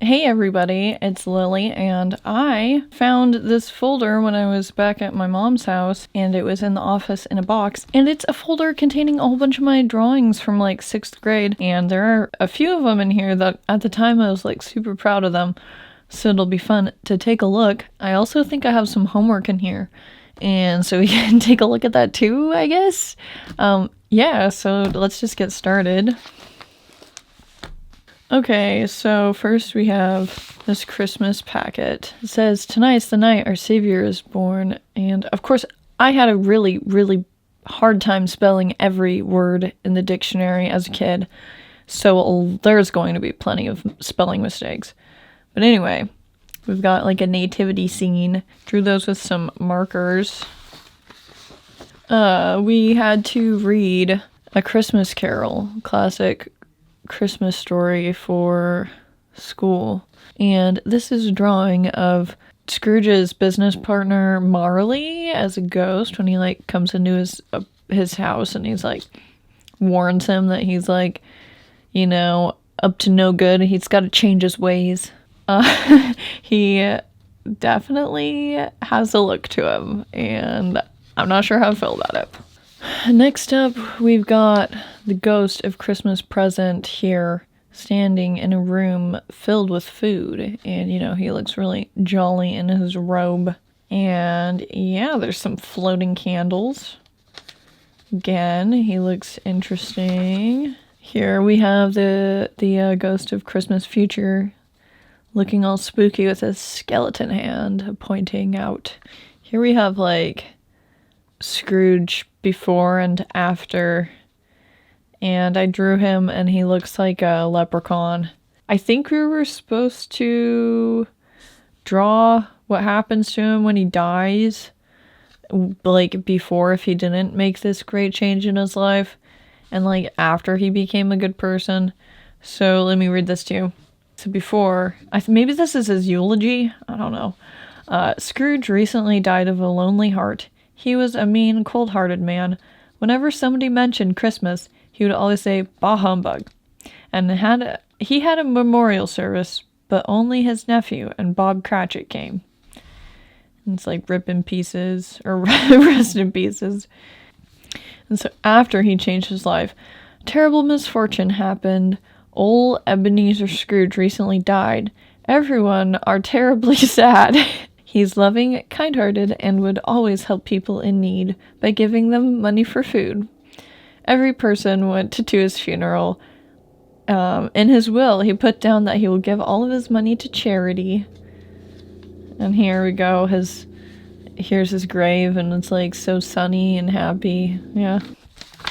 Hey everybody, it's Lily, and I found this folder when I was back at my mom's house, and it was in the office in a box, and it's a folder containing a whole bunch of my drawings from like 6th grade, and there are a few of them in here that at the time I was like super proud of them, so it'll be fun to take a look. I also think I have some homework in here, and so we can take a look at that too, I guess. Yeah, so let's just get started. Okay, so first we have this Christmas packet. It says, "Tonight's the night our Savior is born." And of course, I had a really hard time spelling every word in the dictionary as a kid. So there's going to be plenty of spelling mistakes. But anyway, we've got like a nativity scene. Drew those with some markers. We had to read A Christmas Carol, classic Christmas story for school, and this is a drawing of Scrooge's business partner Marley as a ghost when he like comes into his house, and he's like warns him that he's like, you know, up to no good. He's got to change his ways. He definitely has a look to him, and I'm not sure how I feel about it. Next up, we've got the ghost of Christmas Present here, standing in a room filled with food, and you know, he looks really jolly in his robe. And yeah, there's some floating candles. Again, he looks interesting. Here we have the ghost of Christmas Future, looking all spooky with a skeleton hand pointing out. Here we have like Scrooge before and after, and I drew him and he looks like a leprechaun. I think we were supposed to draw what happens to him when he dies, like before, if he didn't make this great change in his life, and like after he became a good person. So let me read this to you. So before, maybe this is his eulogy, I don't know. Scrooge recently died of a lonely heart. He was a mean, cold-hearted man. Whenever somebody mentioned Christmas, he would always say, "Bah humbug." And he had a memorial service, but only his nephew and Bob Cratchit came. And it's like rip in pieces, or rest in pieces. And so after he changed his life, terrible misfortune happened. Old Ebenezer Scrooge recently died. Everyone are terribly sad. He's loving, kind-hearted, and would always help people in need by giving them money for food. Every person went to his funeral. In his will, he put down that he will give all of his money to charity. And here we go. Here's his grave, and it's like so sunny and happy. Yeah.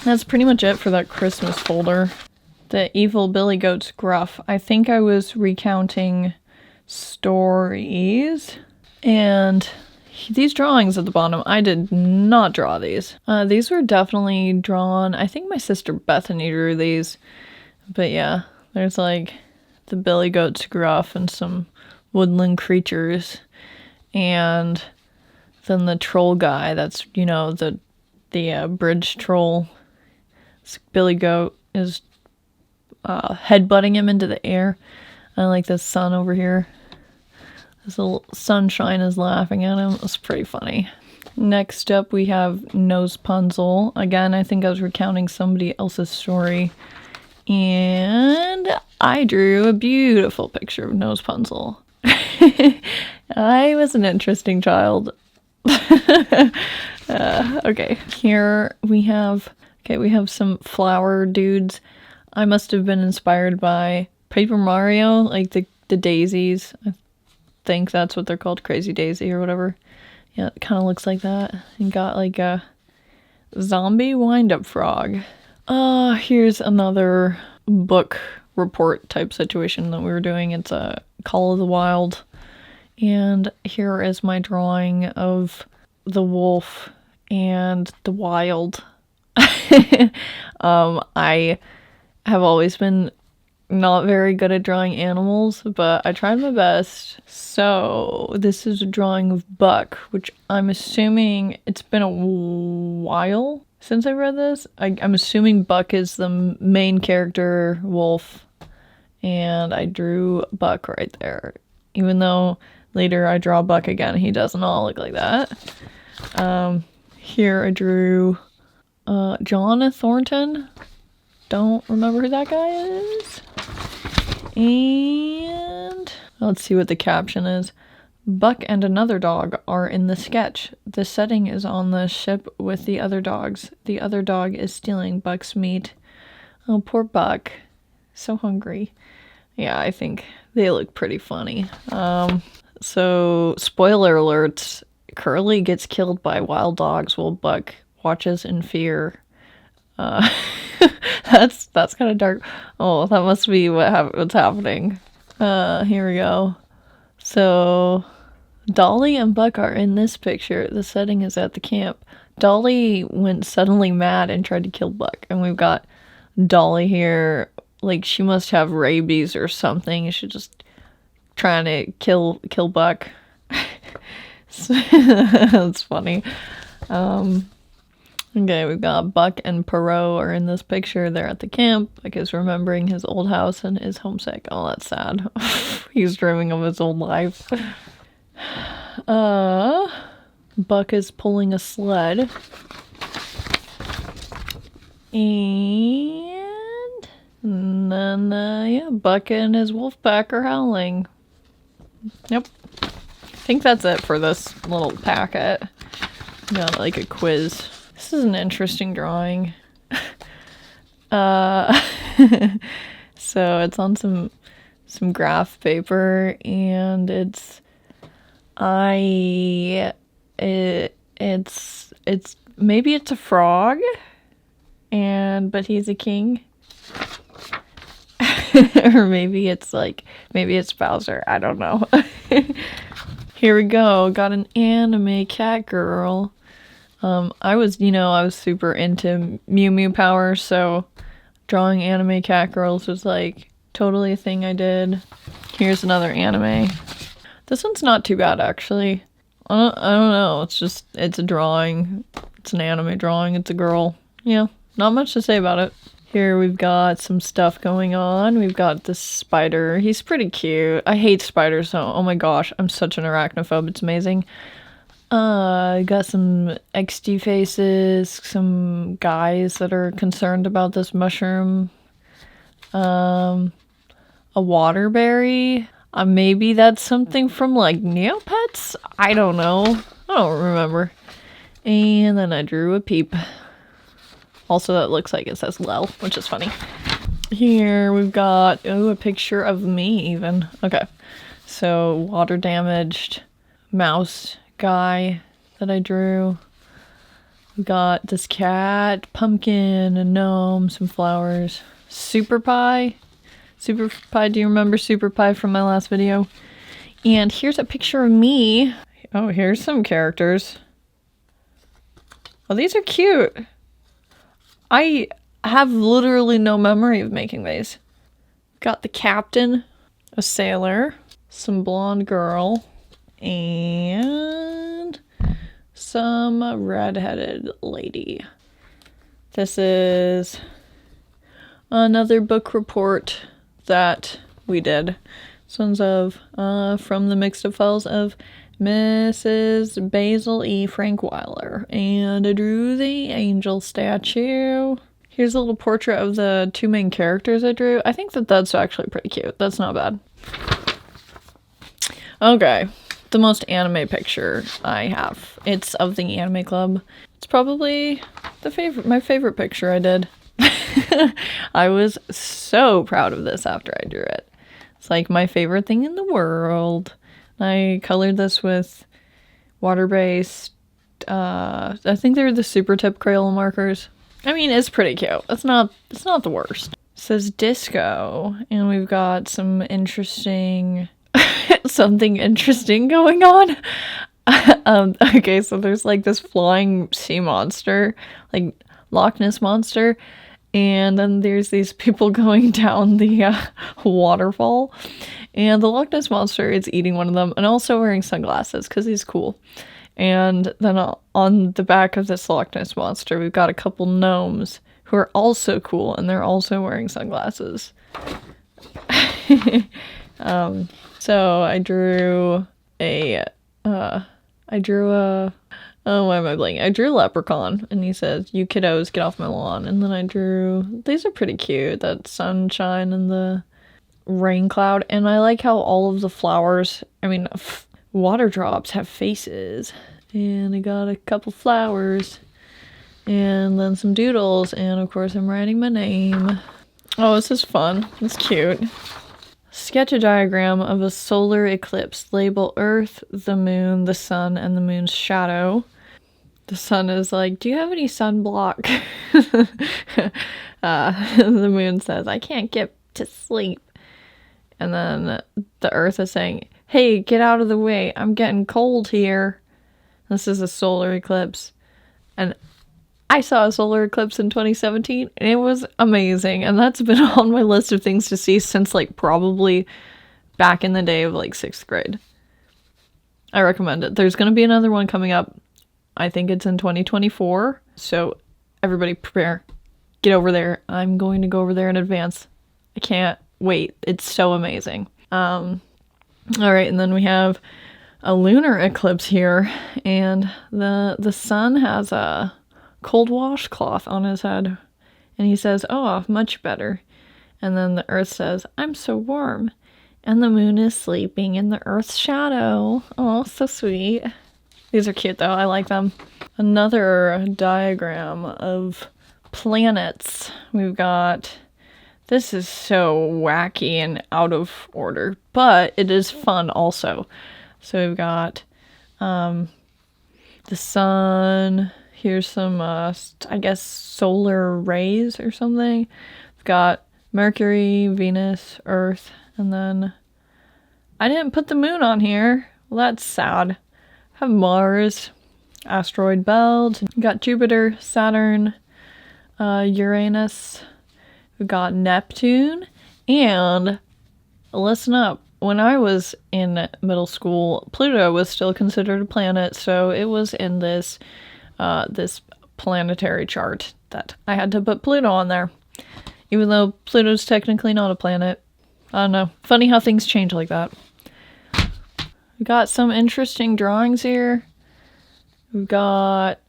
That's pretty much it for that Christmas folder. The evil Billy Goat's gruff. I think I was recounting stories. And these drawings at the bottom, I did not draw these. These were definitely drawn. I think my sister Bethany drew these. But yeah, there's like the Billy Goat's gruff and some woodland creatures. And then the troll guy, that's, you know, the bridge troll. Billy Goat is headbutting him into the air. I like the sun over here. This little sunshine is laughing at him. It's pretty funny. Next up, we have Nosepunzel. Again, I think I was recounting somebody else's story. And I drew a beautiful picture of Nosepunzel. I was an interesting child. Okay, here we have some flower dudes. I must have been inspired by Paper Mario, like the daisies. I think that's what they're called, Crazy Daisy or whatever. Yeah, it kind of looks like that. And got like a zombie wind-up frog. Here's another book report type situation that we were doing. It's a Call of the Wild. And here is my drawing of the wolf and the wild. I have always been not very good at drawing animals, but I tried my best. So this is a drawing of Buck, which I'm assuming it's been a while since I read this. I'm assuming Buck is the main character wolf, And I drew Buck right there. Even though later I draw Buck again, he doesn't all look like that. Here I drew John Thornton. Don't remember who that guy is. And let's see what the caption is. Buck and another dog are in the sketch. The setting is on the ship with the other dogs. The other dog is stealing Buck's meat. Oh, poor Buck. So hungry. Yeah, I think they look pretty funny. So, spoiler alerts. Curly gets killed by wild dogs while Buck watches in fear. That's kind of dark. Oh, that must be what's happening. Here we go. So, Dolly and Buck are in this picture. The setting is at the camp. Dolly went suddenly mad and tried to kill Buck. And we've got Dolly here. Like, she must have rabies or something. She's just trying to kill Buck. That's funny. Okay, we've got Buck and Perot are in this picture. They're at the camp. Buck is remembering his old house and is homesick. Oh, that's sad. He's dreaming of his old life. Buck is pulling a sled. And then, yeah, Buck and his wolf pack are howling. Yep. I think that's it for this little packet. Got like a quiz. This is an interesting drawing. So it's on some graph paper, and it's maybe it's a frog, but he's a king. Or maybe it's Bowser. I don't know. Here we go. Got an anime cat girl. I was super into Mew Mew Power, so drawing anime cat girls was like totally a thing I did. Here's another anime. This one's not too bad, actually. I don't know. It's a drawing. It's an anime drawing. It's a girl. Yeah, not much to say about it. Here we've got some stuff going on. We've got this spider. He's pretty cute. I hate spiders, so oh my gosh, I'm such an arachnophobe. It's amazing. Got some XD faces, some guys that are concerned about this mushroom. A waterberry. Maybe that's something from like Neopets? I don't know. I don't remember. And then I drew a peep. Also, that looks like it says Lel, which is funny. Here we've got, a picture of me even. Okay. So, water damaged mouse guy that I drew. We got this cat, pumpkin, a gnome, some flowers. Super Pie. Do you remember Super Pie from my last video? And here's a picture of me. Oh, here's some characters. Oh, these are cute. I have literally no memory of making these. Got the captain, a sailor, some blonde girl, and some redheaded lady. This is another book report that we did. This one's from the mixed up files of Mrs. Basil E. Frankweiler. And I drew the angel statue. Here's a little portrait of the two main characters I drew. I think that's actually pretty cute. That's not bad. Okay. The most anime picture I have. It's of the anime club. It's probably my favorite picture I did. I was so proud of this after I drew it. It's like my favorite thing in the world. I colored this with water-based, I think they're the Super Tip Crayola markers. I mean, it's pretty cute. It's not the worst. It says disco, and we've got some interesting, something interesting going on. Okay, so there's like this flying sea monster, like Loch Ness Monster, and then there's these people going down the waterfall, and the Loch Ness Monster is eating one of them and also wearing sunglasses because he's cool. And then on the back of this Loch Ness Monster, we've got a couple gnomes who are also cool, and they're also wearing sunglasses. So I drew a, oh, why am I blanking? I drew a leprechaun, and he says, "You kiddos, get off my lawn." And then I drew, these are pretty cute, that sunshine and the rain cloud. And I like how all of the flowers, water drops have faces. And I got a couple flowers, and then some doodles, and of course I'm writing my name. Oh, this is fun. It's cute. Sketch a diagram of a solar eclipse. Label Earth, the moon, the sun, and the moon's shadow. The sun is like, "Do you have any sunblock?" The moon says, "I can't get to sleep." And then the earth is saying, "Hey, get out of the way. I'm getting cold here." This is a solar eclipse. And I saw a solar eclipse in 2017, and it was amazing. And that's been on my list of things to see since, like, probably back in the day of, like, 6th grade. I recommend it. There's going to be another one coming up. I think it's in 2024. So everybody prepare. Get over there. I'm going to go over there in advance. I can't wait. It's so amazing. All right, and then we have a lunar eclipse here, and the sun has a cold washcloth on his head, and he says, "Oh, much better." And then the earth says, "I'm so warm." And the moon is sleeping in the earth's shadow. Oh, so sweet. These are cute though. I like them. Another diagram of planets. We've got, this is so wacky and out of order, but it is fun also. So we've got the sun. Here's some, I guess, solar rays or something. We've got Mercury, Venus, Earth, and then I didn't put the moon on here. Well, that's sad. Have Mars, asteroid belt. We've got Jupiter, Saturn, Uranus. We've got Neptune. And listen up. When I was in middle school, Pluto was still considered a planet, so it was in this this planetary chart that I had to put Pluto on there, even though Pluto's technically not a planet. I don't know. Funny how things change like that. We got some interesting drawings here. We've got,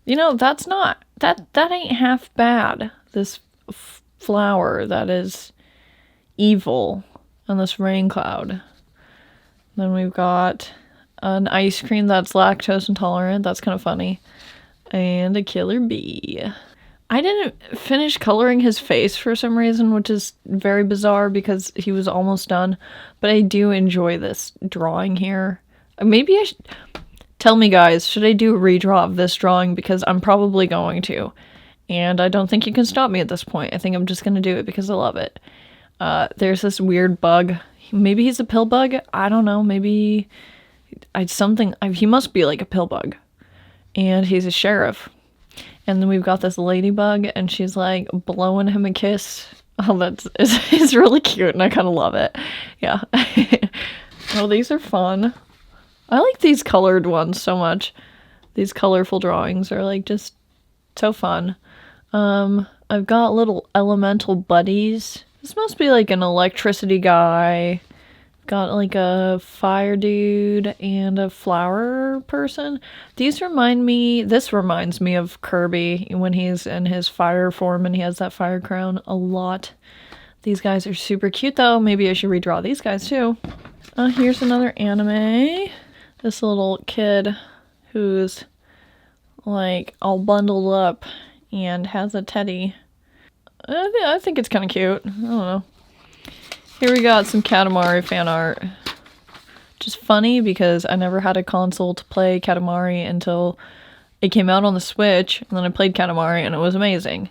that's not, that ain't half bad. This flower that is evil, and this rain cloud. Then we've got an ice cream that's lactose intolerant. That's kind of funny. And a killer bee. I didn't finish coloring his face for some reason, which is very bizarre because he was almost done. But I do enjoy this drawing here. Maybe I should... Tell me, guys, should I do a redraw of this drawing? Because I'm probably going to. And I don't think you can stop me at this point. I think I'm just going to do it because I love it. There's this weird bug. Maybe he's a pill bug? I don't know. Maybe... he must be like a pill bug. And he's a sheriff. And then we've got this ladybug, and she's like blowing him a kiss. Oh, it's really cute, and I kind of love it. Yeah. Oh, these are fun. I like these colored ones so much. These colorful drawings are like just so fun. I've got little elemental buddies. This must be like an electricity guy. Got like a fire dude and a flower person. This reminds me of Kirby when he's in his fire form and he has that fire crown a lot. These guys are super cute though. Maybe I should redraw these guys too. Here's another anime. This little kid who's like all bundled up and has a teddy. I think it's kind of cute. I don't know. Here we got some Katamari fan art. Just funny because I never had a console to play Katamari until it came out on the Switch, and then I played Katamari and it was amazing.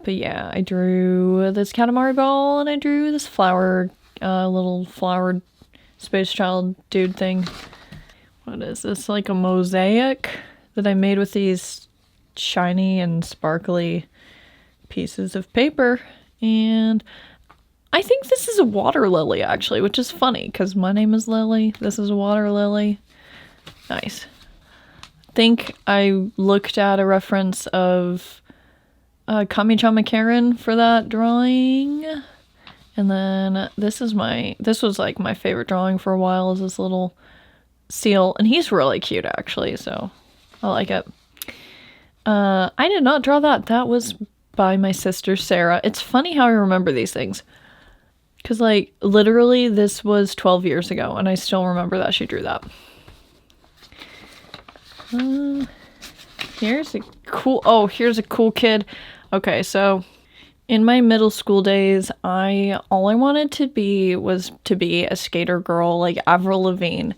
But yeah, I drew this Katamari ball and I drew this little flower space child dude thing. What is this? Like a mosaic that I made with these shiny and sparkly pieces of paper. And I think this is a water lily, actually, which is funny, because my name is Lily. This is a water lily. Nice. I think I looked at a reference of Kami-chama Karen for that drawing. And then this was like my favorite drawing for a while, is this little seal. And he's really cute, actually, so I like it. I did not draw that. That was by my sister, Sarah. It's funny how I remember these things. Because, like, literally, this was 12 years ago, and I still remember that she drew that. Here's a cool kid. Okay, so in my middle school days, all I wanted to be was to be a skater girl, like Avril Lavigne.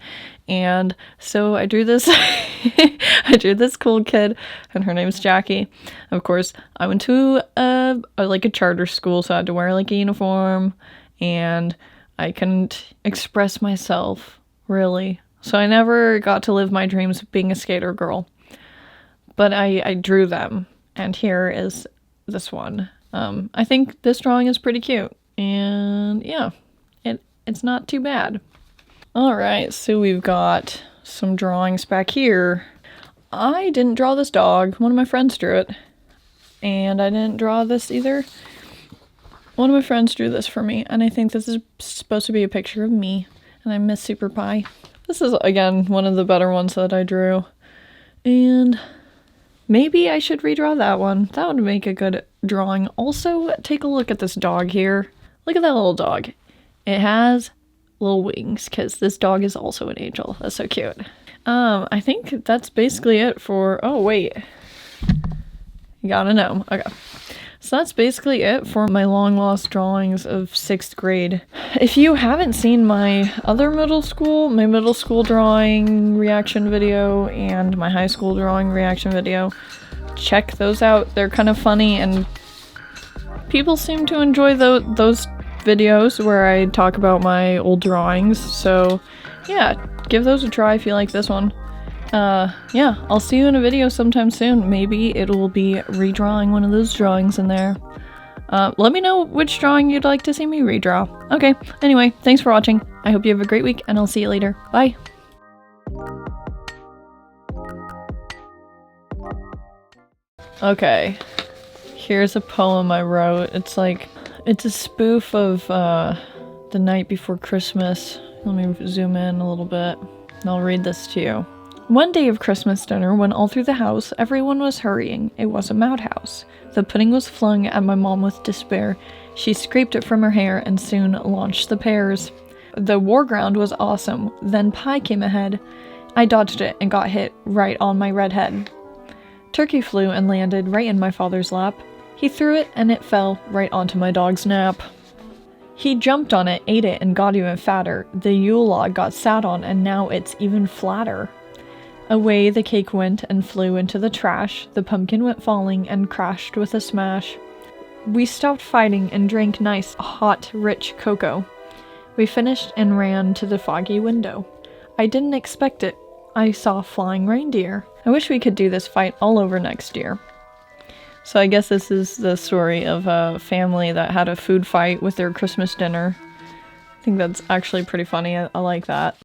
And so I drew this I drew this cool kid, and her name's Jackie. Of course, I went to a charter school, so I had to wear like a uniform, and I couldn't express myself, really. So I never got to live my dreams of being a skater girl. But I drew them, and here is this one. I think this drawing is pretty cute, and yeah, it's not too bad. Alright, so we've got some drawings back here. I didn't draw this dog. One of my friends drew it. And I didn't draw this either. One of my friends drew this for me, and I think this is supposed to be a picture of me, and I miss Super Pie. This is, again, one of the better ones that I drew. And maybe I should redraw that one. That would make a good drawing. Also, take a look at this dog here. Look at that little dog. It has little wings, because this dog is also an angel. That's so cute. I think that's basically it for... Oh, wait. You gotta know. Okay. So that's basically it for my long-lost drawings of 6th grade. If you haven't seen my other middle school drawing reaction video and my high school drawing reaction video, check those out. They're kind of funny, and people seem to enjoy those videos where I talk about my old drawings. So yeah, give those a try if you like this one. Yeah, I'll see you in a video sometime soon. Maybe it will be redrawing one of those drawings in there. Let me know which drawing you'd like to see me redraw. Okay, anyway, thanks for watching. I hope you have a great week, and I'll see you later. Bye! Okay, here's a poem I wrote. It's a spoof of The Night Before Christmas. Let me zoom in a little bit, and I'll read this to you. One day of Christmas dinner, when all through the house everyone was hurrying, it was a outhouse. The pudding was flung at my mom with despair. She scraped it from her hair and soon launched the pears. The war ground was awesome. Then pie came ahead. I dodged it and got hit right on my red head. Turkey flew and landed right in my father's lap. He threw it and it fell right onto my dog's nap. He jumped on it, ate it, and got even fatter. The Yule log got sat on, and now it's even flatter. Away the cake went and flew into the trash. The pumpkin went falling and crashed with a smash. We stopped fighting and drank nice, hot, rich cocoa. We finished and ran to the foggy window. I didn't expect it. I saw flying reindeer. I wish we could do this fight all over next year. So I guess this is the story of a family that had a food fight with their Christmas dinner. I think that's actually pretty funny. I like that.